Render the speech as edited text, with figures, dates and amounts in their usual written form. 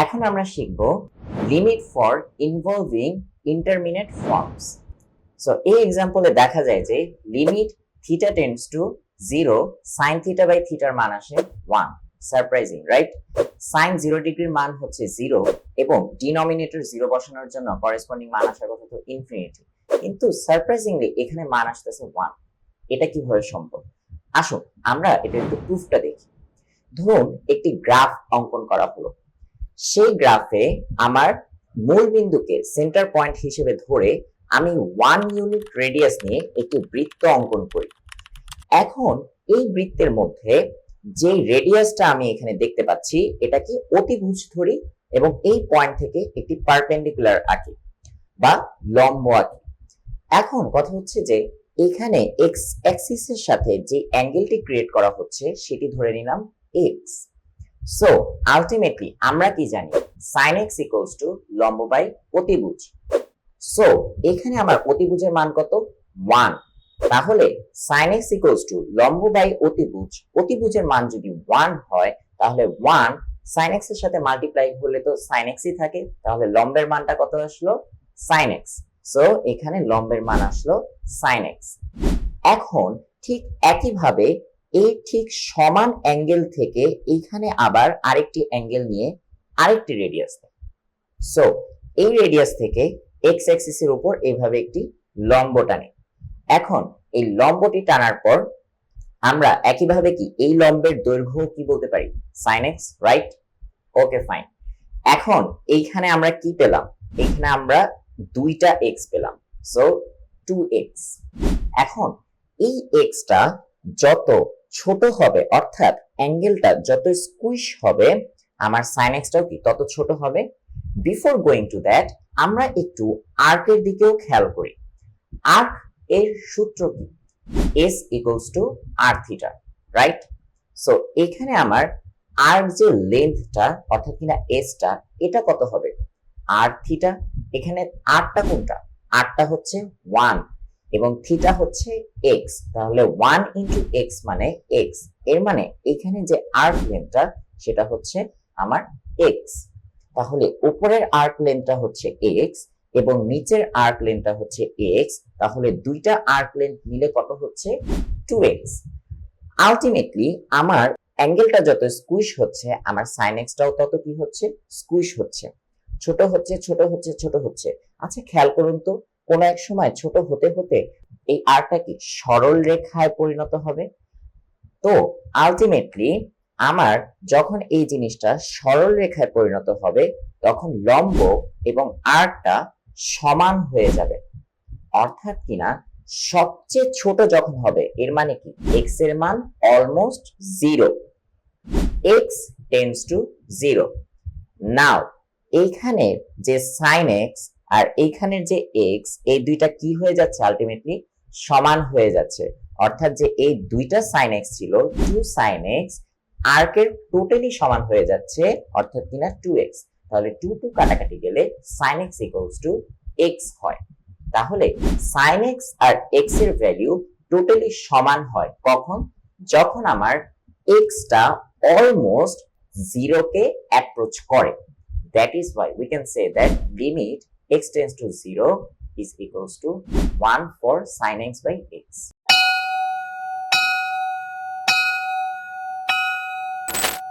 এখন আমরা শিখব limit for involving intermediate forms. So এই এক্সাম্পলে দেখা যায় যে limit theta tends to 0 sin theta by থিটার মান আসে 1। Surprising, right? sin 0 ডিগ্রির মান হচ্ছে 0 এবং ডিনোমিনেটর 0 বসানোর জন্য করেসপন্ডিং মান আসার কথা তো ইনফিনিটি, কিন্তু সারপ্রাইজিংলি এখানে মান আসতেছে 1। এটা কিভাবে সম্ভব? আসুন আমরা এটা একটু প্রুফটা দেখি। ধরুন একটি গ্রাফ অঙ্কন করা হলো। সেই গ্রাফে আমার মূল বিন্দুকে সেন্টার পয়েন্ট হিসেবে ধরে আমি 1 ইউনিট রেডিয়াস নিয়ে একটি বৃত্ত অঙ্কন করি। এখন এই বৃত্তের মধ্যে যে রেডিয়াসটা আমি এখানে দেখতে পাচ্ছি এটাকে অতিভুজ ধরি এবং এই পয়েন্ট থেকে একটি পারপেন্ডিকুলার আঁকি বা লম্ব আঁকি। এখন কথা হচ্ছে যে এখানে এক্স অ্যাক্সিসের সাথে যে অ্যাঙ্গেলটি ক্রিয়েট করা হচ্ছে সেটি ধরে নিলাম এক্স। সো আলটিমেটলি আমরা কি জানি? sin x ইকুয়ালস টু লম্ব বাই অতিভুজ। সো এখানে আমার অতিভুজের মান কত? 1। তাহলে sin x ইকুয়ালস টু লম্ব বাই অতিভুজ, অতিভুজের মান যদি 1 হয় তাহলে 1 sin x এর সাথে মাল্টিপ্লাই হলে তো sin x ই থাকে, তাহলে লম্বের মানটা কত আসলো? sin x। সো এখানে লম্বের মান আসলো sin x। এখন ঠিক একইভাবে এই ঠিক সমান অ্যাঙ্গেল থেকে এইখানে আবার আরেকটি অ্যাঙ্গেল নিয়ে আরেকটি রেডিয়াস নেই। সো এই রেডিয়াস থেকে এক্স অ্যাক্সিসের উপর এইভাবে একটি লম্ব টানি। এখন এই লম্বটি টানার পর আমরা একইভাবে কি এই লম্বের দৈর্ঘ্য কি বলতে পারি? sin x, right? Okay fine. এখন এইখানে আমরা কি পেলাম? এইখানে আমরা দুইটা x পেলাম, সো 2x। এখন এই xটা যত ছোট হবে অর্থাৎ অ্যাঙ্গেলটা যত স্কুইশ হবে আমার sin x টাও কি তত ছোট হবে। বিফোর গোয়িং টু দ্যাট আমরা একটু আর্কের দিকেও খেয়াল করি। আর্ক এর সূত্র কি? s equals to r theta, right? So এখানে আমার আর্ক যে লেন্থটা অর্থাৎ কিনা s টা এটা কত হবে? r theta. এখানে r টা কোনটা? r টা হচ্ছে 1 এবং থিটা হচ্ছে x, তাহলে 1 ইনটু x মানে x। এর মানে এখানে যে আর্ক লেন্থটা সেটা হচ্ছে আমার x। তাহলে উপরের আর্ক লেন্থটা হচ্ছে x এবং নিচের আর্ক লেন্থটা হচ্ছে x, তাহলে দুইটা আর্ক লেন্থ মিলে কত হচ্ছে? 2x। আলটিমেটলি আমার অ্যাঙ্গেলটা যত স্কুইশ হচ্ছে আমার sin x টাও তত কি হচ্ছে? স্কুইশ হচ্ছে, ছোট হচ্ছে, ছোট হচ্ছে, ছোট হচ্ছে। আচ্ছা খেয়াল করুন তো, কোন এক সময় ছোট হতে হতে এই আর্কটা কি সরল রেখায় পরিণত হবে? তো আলটিমেটলি আমার যখন এই জিনিসটা সরল রেখায় পরিণত হবে তখন লম্ব এবং আর্কটা সমান হয়ে যাবে। অর্থাৎ কিনা সবচেয়ে ছোট যখন হবে এর মানে কি x এর মান অলমোস্ট 0, x টেন্ডস টু 0। নাও এইখানে যে sin x আর এইখানের যে x এই দুইটা কি হয়ে যাচ্ছে? আলটিমেটলি সমান হয়ে যাচ্ছে। অর্থাৎ যে এই দুইটা sin x ছিল 2 sin x আর্কের টোটালি সমান হয়ে যাচ্ছে, অর্থাৎ কিনা 2x। তাহলে 2 2 কাটাকাটি গেলে sin x equals to x হয়। তাহলে sin x আর x এর ভ্যালু টোটালি সমান হয় কখন? যখন আমার x টা অলমোস্ট 0 কে অ্যাপ্রোচ করে। That is why we can say that limit x tends to 0 is equals to 1 for sin x by x.